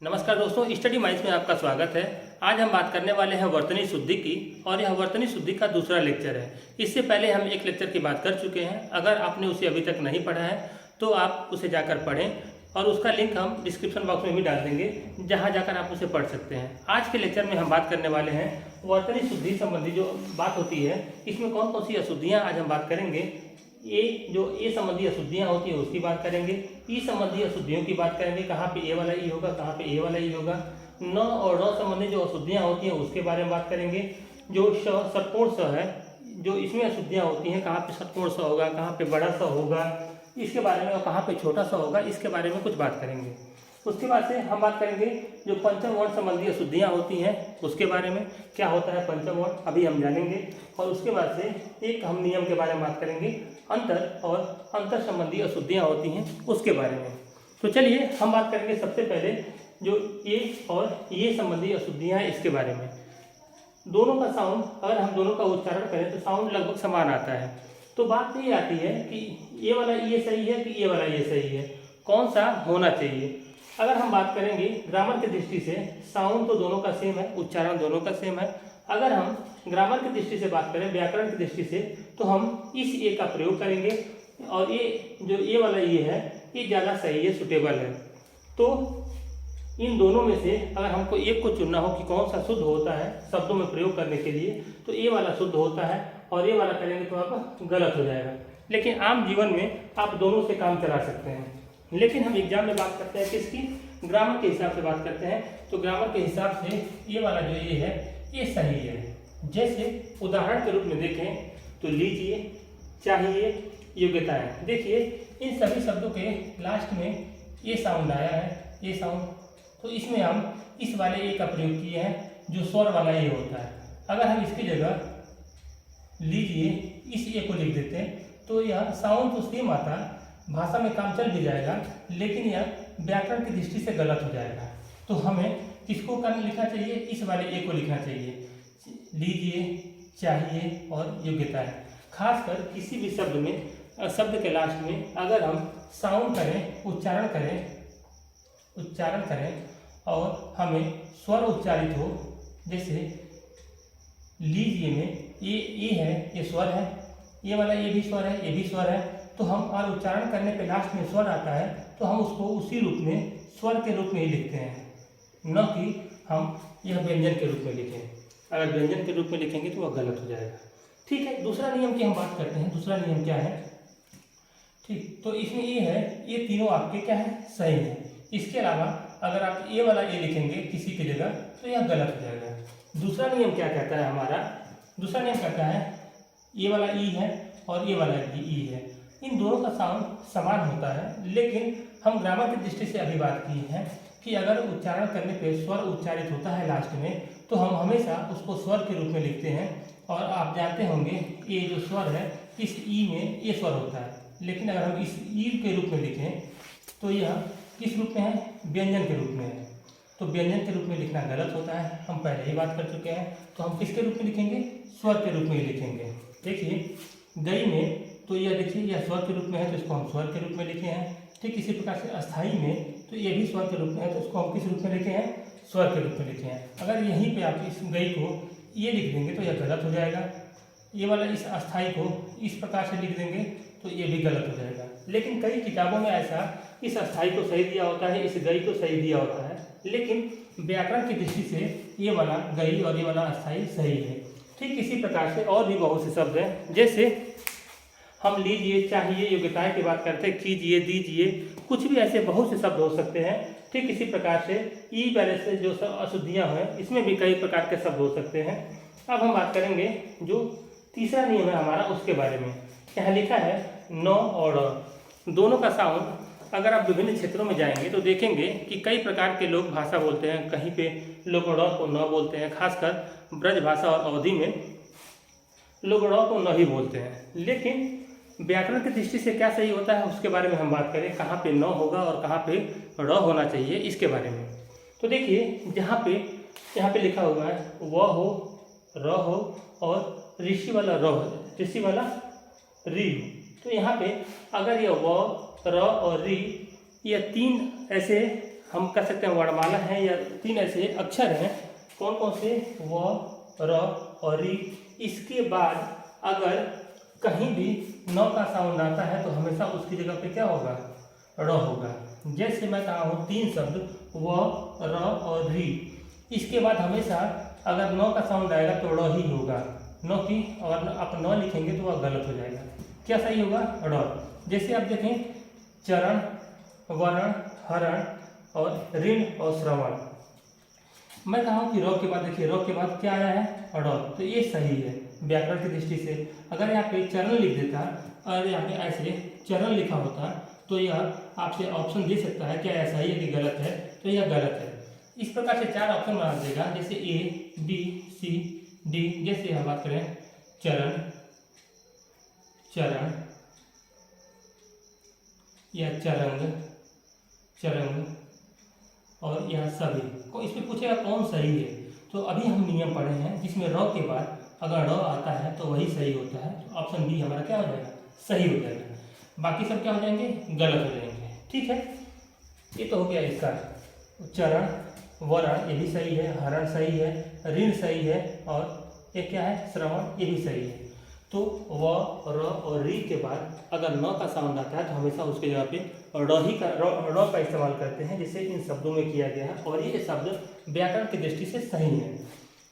नमस्कार दोस्तों, study minds में आपका स्वागत है। आज हम बात करने वाले हैं वर्तनी शुद्धि की और यह वर्तनी शुद्धि का दूसरा लेक्चर है। इससे पहले हम एक लेक्चर की बात कर चुके हैं। अगर आपने उसे अभी तक नहीं पढ़ा है तो आप उसे जाकर पढ़ें और उसका लिंक हम डिस्क्रिप्शन बॉक्स में भी डाल देंगे, जहां जाकर आप उसे पढ़ सकते हैं। आज के लेक्चर में हम बात करने वाले हैं वर्तनी शुद्धि संबंधी जो बात होती है, इसमें कौन कौन सी अशुद्धियाँ आज हम बात करेंगे। ए संबंधी अशुद्धियाँ होती है उसकी बात करेंगे। ई संबंधी अशुद्धियों की बात करेंगे, कहाँ पे ए वाला ई होगा, कहाँ पे ए वाला ई होगा। न और र संबंधी जो अशुद्धियाँ होती हैं उसके बारे में बात करेंगे। जो षट्कोण स है, जो इसमें अशुद्धियाँ होती हैं, कहाँ पे षट्कोण स होगा, कहाँ पे बड़ा स होगा, इसके बारे में, और कहाँ पे छोटा सा होगा, इसके बारे में कुछ बात करेंगे। उसके बाद से हम बात करेंगे जो पंचम वर्ण संबंधी अशुद्धियाँ होती हैं उसके बारे में, क्या होता है पंचम वर्ण, अभी हम जानेंगे। और उसके बाद से एक हम नियम के बारे में बात करेंगे, अंतर और अंतर संबंधी अशुद्धियाँ होती हैं उसके बारे में। तो चलिए हम बात करेंगे सबसे पहले जो ए और ये संबंधी अशुद्धियाँ हैं इसके बारे में। दोनों का साउंड, अगर हम दोनों का उच्चारण करें तो साउंड लगभग समान आता है। तो बात ये आती है कि ये वाला ये सही है कि ये वाला ये सही है, कौन सा होना चाहिए। अगर हम बात करेंगे ग्रामर की दृष्टि से, साउंड तो दोनों का सेम है, उच्चारण दोनों का सेम है। अगर हम ग्रामर की दृष्टि से बात करें, व्याकरण की दृष्टि से, तो हम इस ए का प्रयोग करेंगे और ये जो ए वाला ये है ये ज़्यादा सही है, सुटेबल है। तो इन दोनों में से अगर हमको एक को चुनना हो कि कौन सा शुद्ध होता है शब्दों में प्रयोग करने के लिए, तो ए वाला शुद्ध होता है और ये वाला करेंगे तो आप गलत हो जाएगा। लेकिन आम जीवन में आप दोनों से काम चला सकते हैं। लेकिन हम एग्जाम में बात करते हैं किसकी, ग्रामर के हिसाब से बात करते हैं। तो ग्रामर के हिसाब से ये वाला जो ये है ये सही है। जैसे उदाहरण के रूप में देखें तो लीजिए, चाहिए, योग्यताएं। देखिए इन सभी शब्दों के लास्ट में ये साउंड आया है, ये साउंड, तो इसमें हम इस वाले ए का प्रयोग किए हैं जो स्वर वाला ये होता है। अगर हम इसकी जगह लीजिए इस ए को लिख देते हैं तो यह साउंड तो सेम आता, भाषा में काम चल भी जाएगा, लेकिन यह व्याकरण की दृष्टि से गलत हो जाएगा। तो हमें किसको करना लिखना चाहिए, इस वाले ए को लिखना चाहिए, लीजिए, चाहिए और योग्यताएं। खासकर किसी भी शब्द में, शब्द के लास्ट में अगर हम साउंड करें, उच्चारण करें और हमें स्वर उच्चारित हो, जैसे लीजिए में ये है, ये स्वर है, ये वाला ये भी स्वर है, ये भी स्वर है, तो हम और उच्चारण करने पे लास्ट में स्वर आता है तो हम उसको उसी रूप में, स्वर के रूप में ही लिखते हैं, न कि हम यह व्यंजन के रूप में लिखें। अगर व्यंजन के रूप में लिखेंगे तो वह गलत हो जाएगा। ठीक है, दूसरा नियम की हम बात करते हैं। दूसरा नियम क्या है, ठीक, तो इसमें ये है, ये तीनों आपके क्या है, सही है। इसके अलावा अगर आप ये वाला ये लिखेंगे किसी की जगह तो यह गलत हो जाएगा। दूसरा नियम क्या कहता है हमारा, दूसरा नियम कहता है ये वाला ई है और ये वाला भी ई है, इन दोनों का साउंड समान होता है। लेकिन हम ग्रामर की दृष्टि से अभी बात की है कि अगर उच्चारण करने पे स्वर उच्चारित होता है लास्ट में, तो हम हमेशा उसको स्वर के रूप में लिखते हैं। और आप जानते होंगे ये जो स्वर है इस ई में ये स्वर होता है, लेकिन अगर हम इस ई के रूप में लिखें तो यह किस रूप में है, व्यंजन के रूप में है। तो व्यंजन के रूप में लिखना गलत होता है, हम पहले ही बात कर चुके हैं। तो हम किसके रूप में लिखेंगे, स्वर के रूप में ही लिखेंगे। देखिए गई में तो यह देखिए यह स्वर के रूप में है तो इसको हम स्वर के रूप में लिखे हैं। ठीक इसी प्रकार से अस्थाई में तो ये भी स्वर के रूप में है तो इसको हम किस रूप में लिखे हैं, स्वर के रूप में लिखे हैं। अगर यहीं पे आप इस गई को ये लिख देंगे तो यह गलत हो जाएगा। ये वाला इस अस्थाई को इस प्रकार से लिख देंगे तो ये भी गलत हो जाएगा। लेकिन कई किताबों में ऐसा इस अस्थाई को सही दिया होता है, इस गई को सही दिया होता है, लेकिन व्याकरण की दृष्टि से ये वाला गई और ये वाला अस्थाई सही है। ठीक इसी प्रकार से और भी बहुत से शब्द हैं, जैसे हम लीजिए, चाहिए, योग्यताएं की बात करते हैं, कीजिए, दीजिए, कुछ भी ऐसे बहुत से शब्द हो सकते हैं। ठीक इसी प्रकार से ई वाले से जो अशुद्धियाँ हैं इसमें भी कई प्रकार के शब्द हो सकते हैं। अब हम बात करेंगे जो तीसरा नियम है हमारा उसके बारे में। यहाँ लिखा है न और ड़, दोनों का साउंड अगर आप विभिन्न क्षेत्रों में जाएंगे तो देखेंगे कि कई प्रकार के लोग भाषा बोलते हैं। कहीं पे लोग ड़ को न बोलते हैं, खासकर ब्रज भाषा और अवधि में लोग ड़ को न ही बोलते हैं। लेकिन व्याकरण की दृष्टि से क्या सही होता है उसके बारे में हम बात करें, कहाँ पे न होगा और कहाँ पे ड़ होना चाहिए इसके बारे में। तो देखिए जहाँ पे यहाँ पे लिखा हुआ है व हो, र हो और ऋषि वाला र, ऋषि वाला री, तो यहाँ पे अगर यह व, र और री, यह तीन ऐसे हम कह सकते हैं वर्णमाला है या 3 ऐसे अक्षर हैं, कौन कौन से, व, र और री। इसके बाद अगर कहीं भी न का साउंड आता है तो हमेशा उसकी जगह पे क्या होगा, र होगा। जैसे मैं कहा हूँ 3 शब्द व, र और री, इसके बाद हमेशा अगर न का साउंड आएगा तो र ही होगा, न की अगर आप न लिखेंगे तो वह गलत हो जाएगा। क्या सही होगा, र। जैसे आप देखें चरण, वरण, हरण और ऋण और श्रवण। मैं कहा हूँ कि र के बाद देखिए, र के बाद क्या आया है, र, तो ये सही है व्याकरण की दृष्टि से। अगर यहाँ पे चरण लिख देता और यहाँ पे ऐसे चरण लिखा होता तो यह आपसे ऑप्शन दे सकता है क्या यह सही है कि गलत है, तो यह गलत है। इस प्रकार से 4 ऑप्शन बना देगा, जैसे ए, बी, सी, डी। जैसे हम बात करें चरण, चरण या चरंग, चरंग और यह सभी को इसमें पूछेगा कौन सही है। तो अभी हम नियम पढ़े हैं जिसमें र के बाद अगर र आता है तो वही सही होता है, तो ऑप्शन बी हमारा क्या हो जाएगा, सही हो जाएगा। बाकी सब क्या हो जाएंगे, गलत हो जाएंगे। ठीक है, ये तो हो गया इसका। चरण, वरण ये भी सही है, हरण सही है, ऋण सही है और ये क्या है, श्रवण, ये भी सही है। तो व, र और री के बाद अगर न का साउंड आता है तो हमेशा उसके जगह पे र का इस्तेमाल करते हैं, जैसे इन शब्दों में किया गया है, और ये शब्द व्याकरण की दृष्टि से सही है।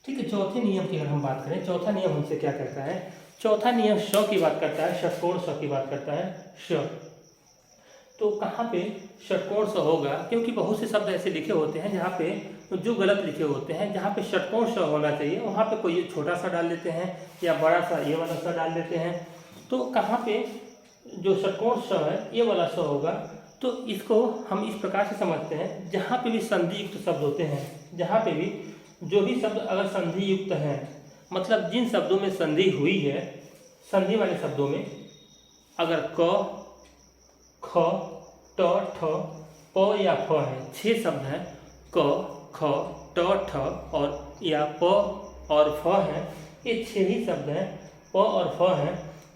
ठीक है, चौथे नियम की अगर हम बात करें, चौथा नियम हमसे क्या कहता है, चौथा नियम श की बात करता है, षटकोण स की बात करता है, श। तो कहाँ पे षटकोण स होगा, क्योंकि बहुत से शब्द ऐसे लिखे होते हैं जहाँ पे जो गलत लिखे होते हैं, जहाँ पे षटकोण स होना चाहिए वहाँ पे कोई छोटा सा डाल देते हैं या बड़ा सा ये वाला स डाल देते हैं। तो कहाँ पे जो षटकोण स है ये वाला स होगा, तो इसको हम इस प्रकार से समझते हैं, जहाँ पे भी संधि युक्त शब्द होते हैं, जहाँ पे भी जो भी शब्द अगर संधि युक्त हैं, मतलब जिन शब्दों में संधि हुई है, संधि वाले शब्दों में अगर क, ख, ट, ठ, प या फ है, 6 शब्द हैं, क, ख, ट, ठ और या प और फ है, ये 6 ही शब्द हैं, प और फ हैं।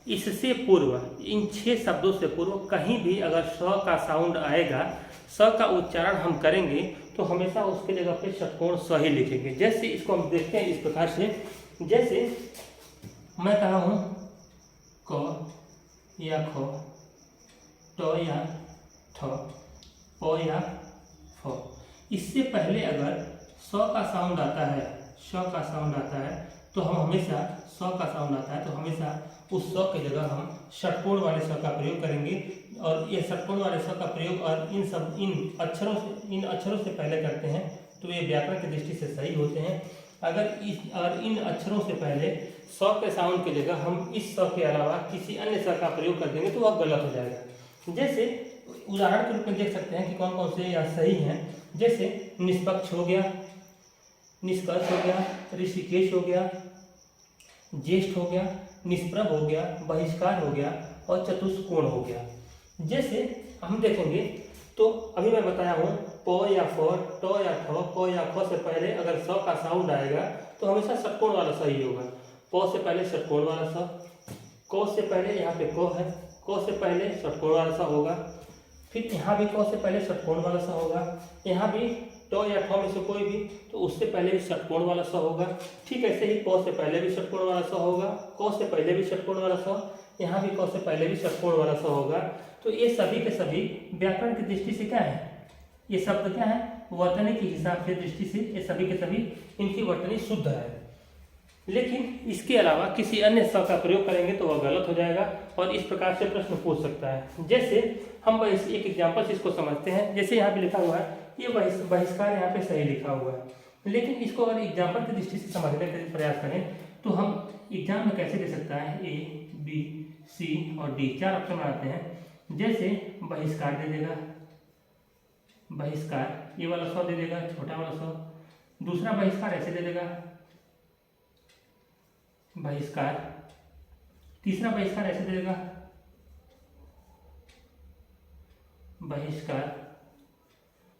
इससे पूर्व, इन 6 शब्दों से पूर्व कहीं भी अगर स का साउंड आएगा, स का उच्चारण हम करेंगे तो हमेशा उसके जगह पे षटकोण स ही लिखेंगे। जैसे इसको हम देखते हैं इस प्रकार से, जैसे मैं कहा हूँ क या ख, ट या ठ, प या फ। इससे पहले अगर स का साउंड आता है, श का साउंड आता है तो हम हमेशा, स का साउंड आता है तो हमेशा उस स की जगह हम षटकोण वाले स का प्रयोग करेंगे। और ये षटकोण वाले स का प्रयोग और इन अक्षरों से पहले करते हैं तो ये व्याकरण की दृष्टि से सही होते हैं। अगर इन अक्षरों से पहले स के साउंड की जगह हम इस स के अलावा किसी अन्य स का प्रयोग कर देंगे तो वह गलत हो जाएगा। जैसे उदाहरण के रूप में देख सकते हैं कि कौन कौन से यह सही हैं, जैसे निष्पक्ष हो गया, निष्कर्ष हो गया, ऋषिकेश हो गया, ज्येष्ठ हो गया, निष्प्रभ हो गया, बहिष्कार हो गया और चतुष्कोण हो गया। जैसे हम देखेंगे तो अभी मैं बताया हूँ प या फ, ट या ठ, प या ख से पहले अगर स का साउंड आएगा तो हमेशा षटकोण वाला सही होगा। प से पहले षटकोण वाला स, क से पहले यहाँ पे क है, क से पहले षटकोण वाला सा होगा, फिर यहाँ भी क से पहले षटकोण वाला सा होगा, यहाँ भी ट या ठ में से कोई भी तो उससे पहले भी षटकोण वाला सा होगा। ठीक ऐसे ही प से पहले भी षटकोण वाला सा होगा, क से पहले भी षटकोण वाला सा, यहाँ भी क से पहले भी षटकोण वाला सा होगा। तो ये सभी के सभी व्याकरण की दृष्टि से क्या है, ये शब्द क्या है, वर्तनी के हिसाब से दृष्टि से ये सभी के सभी इनकी वर्तनी शुद्ध है। लेकिन इसके अलावा किसी अन्य स का प्रयोग करेंगे तो वह गलत हो जाएगा और इस प्रकार से प्रश्न पूछ सकता है। जैसे हम एक एग्जाम्पल से इसको समझते हैं, जैसे यहाँ पे लिखा हुआ है ये बहिष्कार, यहाँ पे सही लिखा हुआ है, लेकिन इसको अगर एग्जाम्पल की दृष्टि से समझने का प्रयास करें तो हम एग्जाम में कैसे दे सकता है, ए, बी, सी और डी 4 ऑप्शन बनाते हैं। जैसे बहिष्कार दे देगा, बहिष्कार ये वाला स दे देगा, छोटा वाला स। दूसरा बहिष्कार ऐसे दे देगा, बहिष्कार। तीसरा बहिष्कार ऐसे दे देगा, बहिष्कार।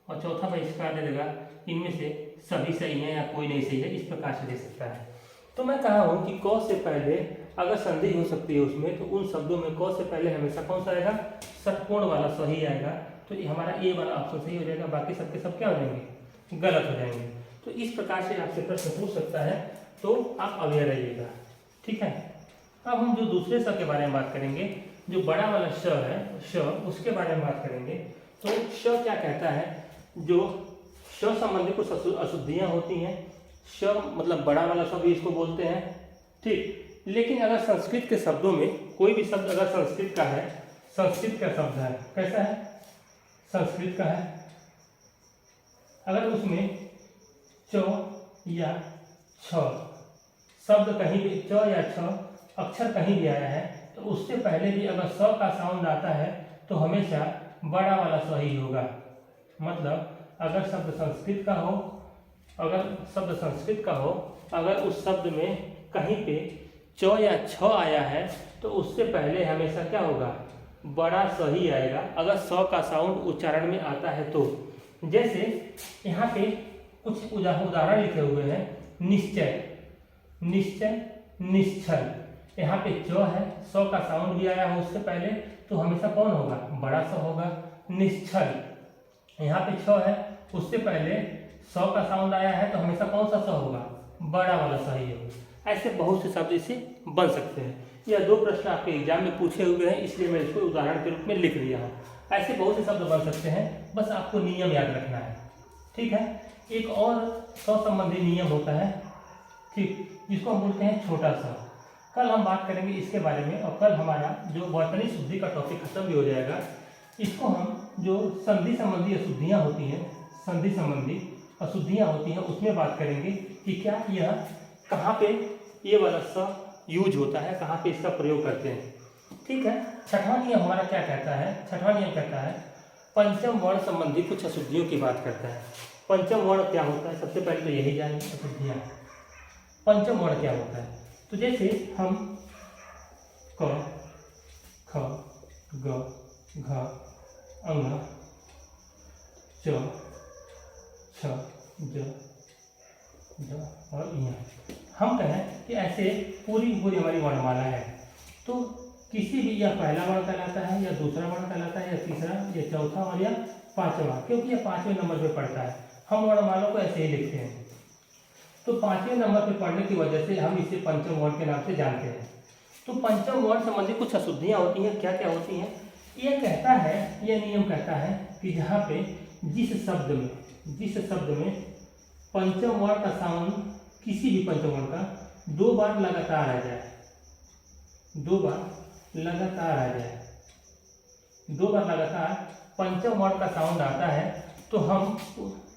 और चौथा बहिष्कार दे देगा। इनमें से सभी सही है या कोई नहीं सही है, इस प्रकार से दे सकता है। तो मैं कहा हूं कि क से पहले अगर संधि हो सकती है उसमें, तो उन शब्दों में क से पहले हमेशा कौन सा आएगा, षटकोण वाला सही आएगा। तो ये हमारा ए वाला ऑप्शन सही हो जाएगा, बाकी सबके सब क्या हो जाएंगे, गलत हो जाएंगे। तो इस प्रकार से आपसे प्रश्न पूछ सकता है, तो आप अवेयर रहिएगा, ठीक है। अब हम जो दूसरे श के बारे में बात करेंगे, जो बड़ा वाला श है श, उसके बारे में बात करेंगे। तो श क्या कहता है, जो श संबंधी कुछ अशुद्धियां होती हैं, श मतलब बड़ा वाला श भी इसको बोलते हैं, ठीक। लेकिन अगर संस्कृत के शब्दों में कोई भी शब्द अगर संस्कृत का है, संस्कृत का शब्द है, कैसा है, संस्कृत का है, अगर उसमें च या छ शब्द कहीं भी, च या छ अक्षर कहीं भी आया है, तो उससे पहले भी अगर स का साउंड आता है तो हमेशा बड़ा वाला स ही होगा। मतलब अगर शब्द संस्कृत का हो, अगर शब्द संस्कृत का हो, अगर उस शब्द में कहीं पे च या छ आया है तो उससे पहले हमेशा क्या होगा, बड़ा स ही आएगा, अगर स का साउंड उच्चारण में आता है तो। जैसे यहाँ पे कुछ उदाहरण लिखे हुए हैं, निश्चय, निश्चय, निश्चल, यहाँ पे च है, स का साउंड भी आया है उससे पहले, तो हमेशा कौन होगा, बड़ा स होगा। निश्चल, यहाँ पे छ है, उससे पहले स का साउंड आया है तो हमेशा कौन सा स होगा, बड़ा वाला स ही होगा। ऐसे बहुत से शब्द इसे बन सकते हैं। यह 2 प्रश्न आपके एग्जाम में पूछे हुए हैं, इसलिए मैं इसको उदाहरण के रूप में लिख लिया हूँ। ऐसे बहुत से शब्द बन सकते हैं, बस आपको नियम याद रखना है, ठीक है। एक और स संबंधी नियम होता है, ठीक, जिसको हम बोलते हैं छोटा सा। कल हम बात करेंगे इसके बारे में, और कल हमारा जो वर्तनी शुद्धि का टॉपिक खत्म भी हो जाएगा। इसको हम जो संधि संबंधी अशुद्धियाँ होती हैं, संधि संबंधी अशुद्धियाँ होती हैं, उसमें बात करेंगे कि क्या यह कहाँ पे ये वाला स यूज होता है, कहाँ पे इसका प्रयोग करते हैं, ठीक है। छठवां नियम हमारा क्या कहता है, छठवां नियम कहता है पंचम वर्ण संबंधी कुछ अशुद्धियों की बात करता है। पंचम वर्ण क्या होता है, सबसे पहले तो यही जानेंगे अशुद्धियाँ। पंचम वर्ण क्या होता है, तो जैसे हम क, ख, ग, घ, अंग, च, छ, ज, ज और य, हम कहें कि ऐसे पूरी हमारी वर्णमाला है, तो किसी भी, यह पहला वर्ण कहलाता है, या दूसरा वर्ण कहलाता है, या तीसरा, या चौथा और या पांचवा, क्योंकि यह 5वें नंबर पे पड़ता है। हम वर्णमाला को ऐसे ही लिखते हैं, तो 5वें नंबर पे पढ़ने की वजह से हम इसे पंचम वर्ण के नाम से जानते हैं। तो पंचम वर्ण संबंधी कुछ अशुद्धियाँ होती हैं, क्या क्या होती हैं, यह कहता है, यह नियम कहता है कि जहाँ पे जिस शब्द में पंचम वर्ण का साउंड, किसी भी पंचम वर्ण का 2 बार लगातार आ जाए, 2 बार लगातार आ जाए, 2 बार लगातार पंचम वर्ण का साउंड आता है, तो हम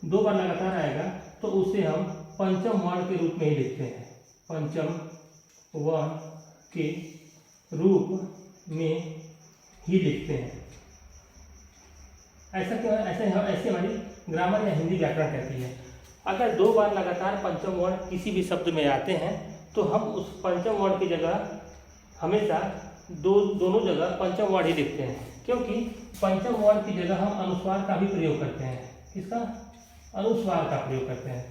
2 बार लगातार आएगा तो उसे हम पंचम वर्ण के रूप में ही लिखते हैं, पंचम वर्ण के रूप में ही लिखते हैं। ऐसा क्यों है, ऐसे हमारी ग्रामर या हिंदी व्याकरण कहती है। अगर 2 बार लगातार पंचम वर्ण किसी भी शब्द में आते हैं तो हम उस पंचम वर्ण की जगह हमेशा दोनों जगह पंचम वर्ण ही लिखते हैं, क्योंकि पंचम वर्ण की जगह हम अनुस्वार का भी प्रयोग करते हैं। किसका, अनुस्वार का प्रयोग करते हैं।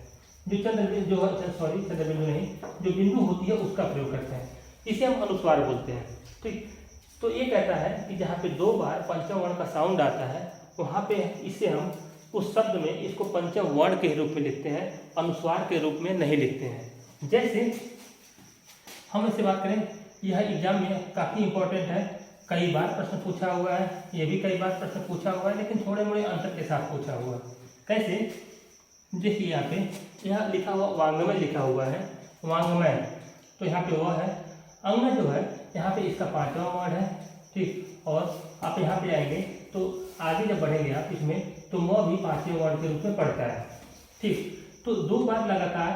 जो चंद्रबिंदु नहीं, जो बिंदु होती है उसका प्रयोग करते हैं, इसे हम अनुस्वार बोलते हैं, ठीक। तो ये कहता है कि जहाँ पे 2 बार पंचम वर्ण का साउंड आता है वहाँ पे इसे हम उस शब्द में इसको पंचम वर्ण के रूप में लिखते हैं, अनुस्वार के रूप में नहीं लिखते हैं। जैसे हम इससे बात करें, यह एग्जाम में काफ़ी इंपॉर्टेंट है, कई बार प्रश्न पूछा हुआ है, ये भी कई बार प्रश्न पूछा हुआ है, लेकिन थोड़े मोड़े अंतर के साथ पूछा हुआ है। कैसे, देखिए यहाँ पे यह लिखा हुआ वांग्मय लिखा हुआ है, वांग्मय, तो यहाँ पे वह है, अंग जो है यहाँ पे इसका 5वां वर्ण है, ठीक। और आप यहाँ पे आएंगे तो आगे जब बढ़ेंगे आप इसमें तो म भी 5वें वर्ण के रूप में पड़ता है, ठीक। तो 2 बार लगातार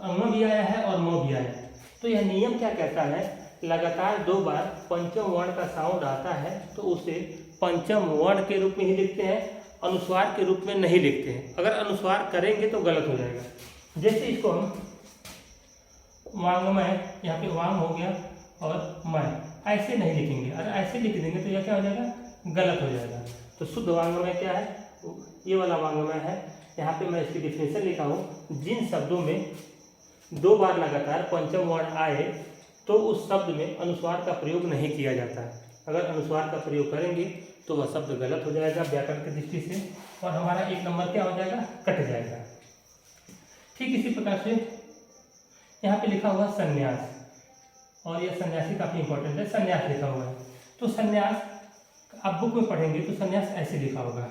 अंग भी आया है और म भी आया है। तो यह नियम क्या कहता है, लगातार 2 बार पंचम वर्ण का साउंड आता है तो उसे पंचम वर्ण के रूप में ही लिखते हैं, अनुस्वार के रूप में नहीं लिखते हैं। अगर अनुस्वार करेंगे तो गलत हो जाएगा। जैसे इसको हम वांग्मय, यहाँ पे वांग हो गया और मय, ऐसे नहीं लिखेंगे, अगर ऐसे लिख देंगे तो यह क्या हो जाएगा, गलत हो जाएगा। तो शुद्ध वांग्मय क्या है, ये वाला वांग्मय है। यहाँ पे मैं इसकी डिफिनेशन लिखा हूँ, जिन शब्दों में 2 बार लगातार पंचम वर्ण आए तो उस शब्द में अनुस्वार का प्रयोग नहीं किया जाता है। अगर अनुस्वार का प्रयोग करेंगे तो वह शब्द गलत हो जाएगा व्याकरण की दृष्टि से, और हमारा 1 नंबर क्या हो जाएगा, कट जाएगा। ठीक इसी प्रकार से यहाँ पे लिखा हुआ संन्यास, और यह सन्यासी काफी इंपॉर्टेंट है, संन्यास लिखा हुआ है। तो संन्यास आप बुक में पढ़ेंगे तो संन्यास ऐसे लिखा होगा,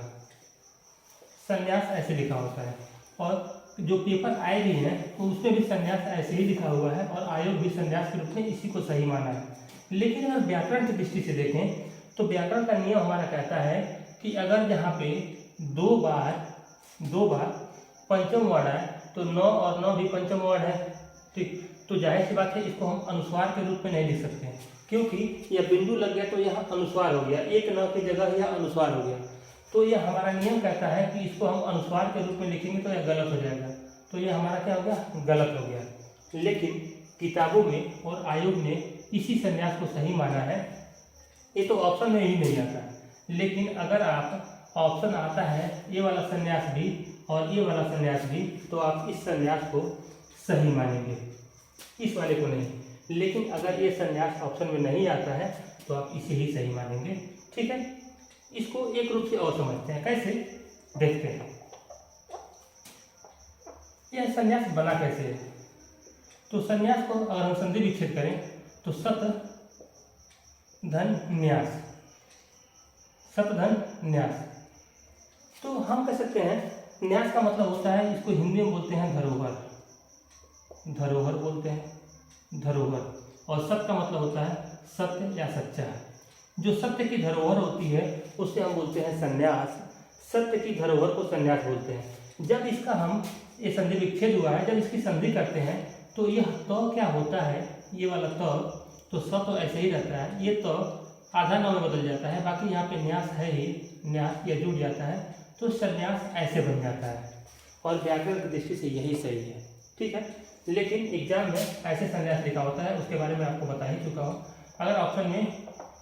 संन्यास ऐसे लिखा होता है, और जो पेपर आए भी हैं तो उसमें भी संन्यास ऐसे ही लिखा हुआ है, और आयोग भी संन्यास के रूप में इसी को सही माना है। लेकिन अगर व्याकरण की दृष्टि से देखें तो व्याकरण का नियम हमारा कहता है कि अगर यहाँ पे दो बार पंचम वर्ण है तो 9 और 9 भी पंचम वर्ण है। ठीक, तो जाहिर सी बात है इसको हम अनुस्वार के रूप में नहीं लिख सकते, क्योंकि यह बिंदु लग गया तो यह अनुस्वार हो गया, 1 9 की जगह यह अनुस्वार हो गया। तो यह हमारा नियम कहता है कि इसको हम अनुस्वार के रूप में लिखेंगे तो यह गलत हो जाएगा, तो यह हमारा क्या हो गया, गलत हो गया। लेकिन किताबों में और आयोग ने इसी संन्यास को सही माना है। ये तो ऑप्शन में ही नहीं आता, लेकिन अगर आप ऑप्शन आता है ये वाला संन्यास भी और ये वाला संन्यास भी, तो आप इस संन्यास को सही मानेंगे, इस वाले को नहीं। लेकिन अगर ये संन्यास ऑप्शन में नहीं आता है तो आप इसे ही सही मानेंगे। ठीक है, इसको एक रूप से और समझते हैं, कैसे देखते हैं। यह संन्यास बना कैसे है, तो संन्यास को अगर हम संधि विच्छेद करें तो सत धन न्यास, सत धन न्यास। तो हम कह सकते हैं न्यास का मतलब होता है, इसको हिंदी में बोलते हैं धरोहर, धरोहर बोलते हैं, धरोहर। और सत का मतलब होता है सत्य या सच्चा। जो सत्य की धरोहर होती है उससे हम बोलते हैं संन्यास, सत्य की धरोहर को संन्यास बोलते हैं। जब इसका हम ये संधि विच्छेद हुआ है, जब इसकी संधि करते हैं तो यह तो क्या होता है, ये वाला तो स तो ऐसे ही रहता है, ये तो आधा नौ में बदल जाता है, बाकी यहाँ पे न्यास है ही, न्यास यह जुड़ जाता है तो संन्यास ऐसे बन जाता है, और व्याकरण की दृष्टि से यही सही है। ठीक है, लेकिन एग्जाम में ऐसे संन्यास लिखा होता है, उसके बारे में आपको बता ही चुका हूँ। अगर ऑप्शन में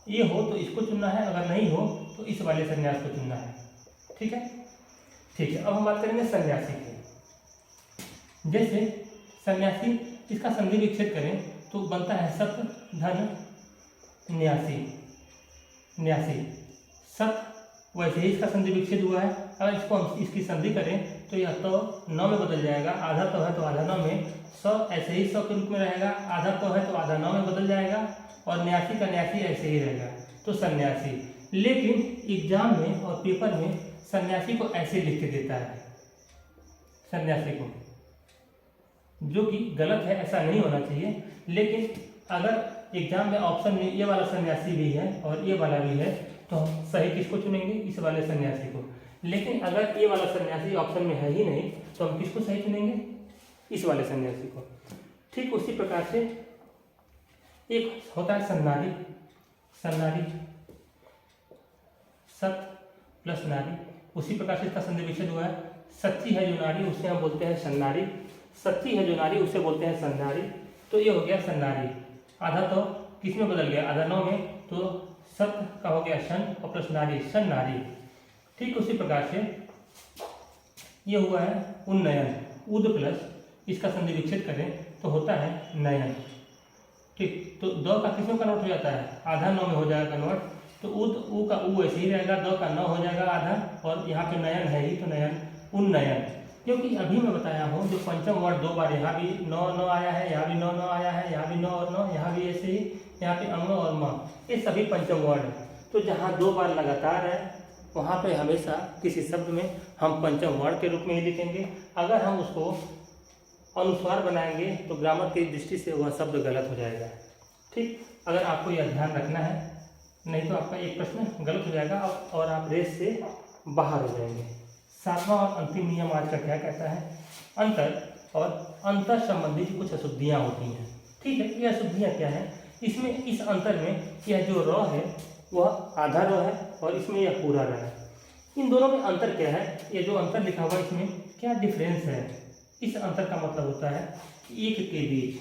ये हो तो इसको चुनना है, अगर नहीं हो तो इस वाले संन्यास को चुनना है। ठीक है, ठीक है। अब हम बात करेंगे सन्यासी की। जैसे सन्यासी, इसका संधि विच्छेद करें तो बनता है सत धन न्यासी, न्यासी सत। वैसे ही इसका संधि विच्छेद हुआ है, अगर इसको हम इसकी संधि करें तो यह तो 9 में बदल जाएगा, आधा तो है तो आधा 9 में, 100 ऐसे ही 100 के रूप में रहेगा, आधा तो है तो आधा 9 में बदल जाएगा, और न्यासी का न्यासी ऐसे ही रहेगा, तो सन्यासी। लेकिन एग्जाम में और पेपर में सन्यासी को ऐसे लिख के देता है, सन्यासी को, जो कि गलत है, ऐसा नहीं होना चाहिए। लेकिन अगर एग्जाम में ऑप्शन में ये वाला सन्यासी भी है और ये वाला भी है तो हम सही किसको चुनेंगे, इस वाले सन्यासी को। लेकिन अगर ये वाला सन्यासी ऑप्शन में है ही नहीं तो हम किसको सही चुनेंगे, इस वाले सन्यासी को। ठीक उसी प्रकार से एक होता है सन्नारी, सन्नारी सत प्लस नारी, उसी प्रकार से इसका संधि विच्छेद हुआ है। सच्ची है जो नारी उसे हम बोलते हैं सन्नारी, सच्ची है जो नारी उसे बोलते हैं सन्नारी, तो ये हो गया सन्नारी। आधा तो किस में बदल गया, आधा 9 में, तो सत का हो गया शन और प्लस नारी, सन्नारी। ठीक उसी प्रकार से ये हुआ है उन्नयन, उद प्लस इसका संधि विच्छेद करें तो होता है नयन। ठीक, तो द का किसमें कन्वर्ट हो जाता है, आधा 9 में हो जाएगा कन्वर्ट, तो उद ऊ का ऊ ऐसे ही रहेगा, द का 9 हो जाएगा आधा, और यहाँ पे नयन है ही तो नयन, उन्नयन। क्योंकि अभी मैं बताया हूँ जो पंचम वर्ण 2 बार यहाँ भी 9 9 आया है, यहाँ भी 9 9 आया है, यहाँ भी 9 और 9, यहाँ भी ऐसे ही, यहाँ पे अंग और म, ये सभी पंचम वर्ण। तो जहाँ 2 बार लगातार है वहाँ पे हमेशा किसी शब्द में हम पंचम वर्ण के रूप में ही लिखेंगे। अगर हम उसको अनुस्वार बनाएंगे तो ग्रामर की दृष्टि से वह शब्द गलत हो जाएगा। ठीक, अगर आपको यह ध्यान रखना है, नहीं तो आपका एक प्रश्न गलत हो जाएगा और आप रेस से बाहर हो जाएंगे। 7वां और अंतिम नियम आज का क्या कहता है, अंतर और अंतर संबंधी कुछ अशुद्धियाँ होती हैं। ठीक है, ये अशुद्धियाँ क्या है, इसमें इस अंतर में यह जो र है वह आधा र है और इसमें यह पूरा र है। इन दोनों में अंतर क्या है, ये जो अंतर लिखा हुआ है इसमें क्या डिफरेंस है। इस अंतर का मतलब होता है एक के बीच,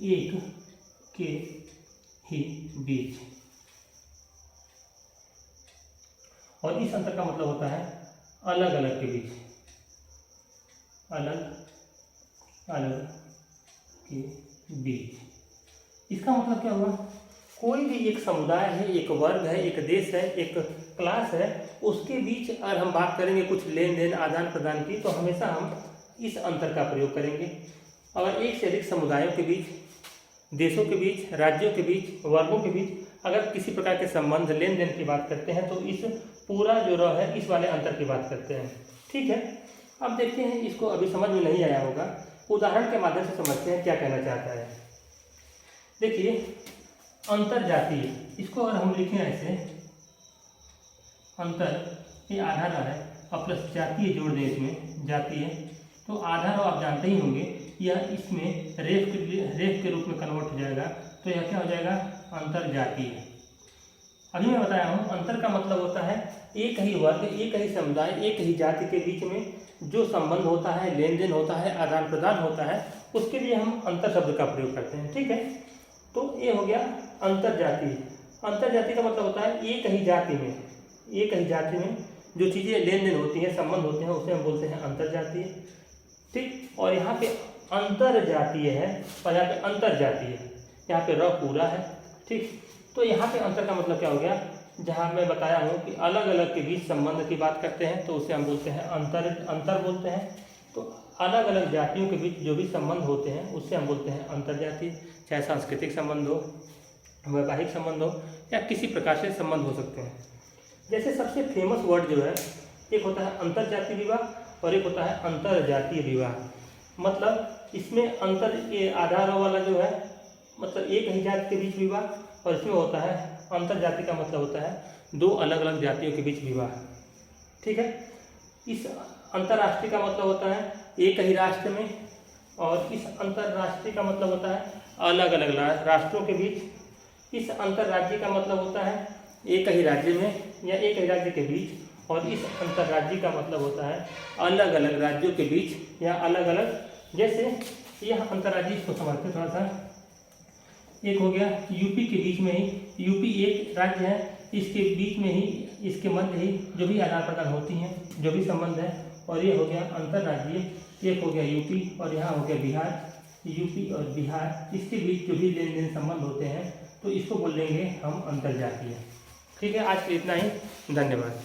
एक के ही बीच, और इस अंतर का मतलब होता है अलग अलग के बीच, अलग अलग के बीच। इसका मतलब क्या हुआ, कोई भी एक समुदाय है, एक वर्ग है, एक देश है, एक क्लास है, उसके बीच अगर हम बात करेंगे कुछ लेन देन आदान प्रदान की, तो हमेशा हम इस अंतर का प्रयोग करेंगे। अगर एक से अधिक समुदायों के बीच, देशों के बीच, राज्यों के बीच, वर्गों के बीच अगर किसी प्रकार के संबंध लेन देन की बात करते हैं तो इस पूरा जो रह है इस वाले अंतर की बात करते हैं। ठीक है, अब देखते हैं, इसको अभी समझ में नहीं आया होगा, उदाहरण के माध्यम से समझते हैं क्या कहना चाहता है। देखिए, अंतर जातीय, इसको अगर हम लिखें ऐसे, अंतर ये आधार है और प्लस जातीय जोड़ दें इसमें, जातीय, तो आधार आप जानते ही होंगे, यह इसमें रेफ के रूप में कन्वर्ट हो जाएगा, तो यह क्या हो जाएगा, अंतर जातीय। अभी मैं बताया हूँ, अंतर का मतलब होता है एक ही वर्ग, एक ही समुदाय, एक ही जाति के बीच में जो संबंध होता है, लेन देन होता है, आदान प्रदान होता है, उसके लिए हम अंतर शब्द का प्रयोग करते हैं। ठीक है, तो ये हो गया अंतर जातीय। अंतर जाति का मतलब होता है एक ही जाति में जो चीज़ें लेन देन होती हैं, संबंध होते हैं, उसे हम बोलते हैं अंतर जातीय। ठीक, और यहाँ पे अंतर जातीय है और यहाँ पे अंतर जातीय है, यहाँ पे र पूरा है। ठीक, तो यहाँ पे अंतर का मतलब क्या हो गया, जहाँ मैं बताया हूँ कि अलग अलग के बीच संबंध की बात करते हैं तो उसे हम बोलते हैं अंतर बोलते हैं। तो अलग अलग जातियों के बीच जो भी संबंध होते हैं उससे हम बोलते हैं अंतर जातीय, चाहे सांस्कृतिक संबंध हो, वैवाहिक संबंध हो, या किसी प्रकार से संबंध हो सकते हैं। जैसे सबसे फेमस वर्ड जो है, एक होता है अंतर जातीय विवाह और एक होता है अंतर जातीय विवाह। मतलब इसमें अंतर ये आधार वाला जो है, मतलब एक ही जाति के बीच विवाह, और इसमें होता है अंतर जाति का मतलब होता है दो अलग अलग जातियों के बीच विवाह। ठीक है, इस अंतर्राष्ट्रीय का मतलब होता है एक ही राष्ट्र में, और इस अंतर्राष्ट्रीय का मतलब होता है अलग अलग राष्ट्रों के बीच। इस अंतर्राज्यीय का मतलब होता है एक ही राज्य में या एक ही राज्य के बीच, और इस अंतर्राज्यीय का मतलब होता है अलग अलग राज्यों के बीच या अलग अलग, जैसे यह अंतर्राज्यीय, इसको समझते थोड़ा सा। एक हो गया यूपी के बीच में ही, यूपी एक राज्य है, इसके बीच में ही, इसके मध्य ही जो भी आदान प्रदान होती हैं, जो भी संबंध है, और ये हो गया अंतर्राज्यीय। एक हो गया यूपी और यहाँ हो गया बिहार, यूपी और बिहार, इसके बीच जो भी लेन देन संबंध होते हैं तो इसको बोलेंगे हम अंतर्जातीय। ठीक है, आज के लिए इतना ही, धन्यवाद।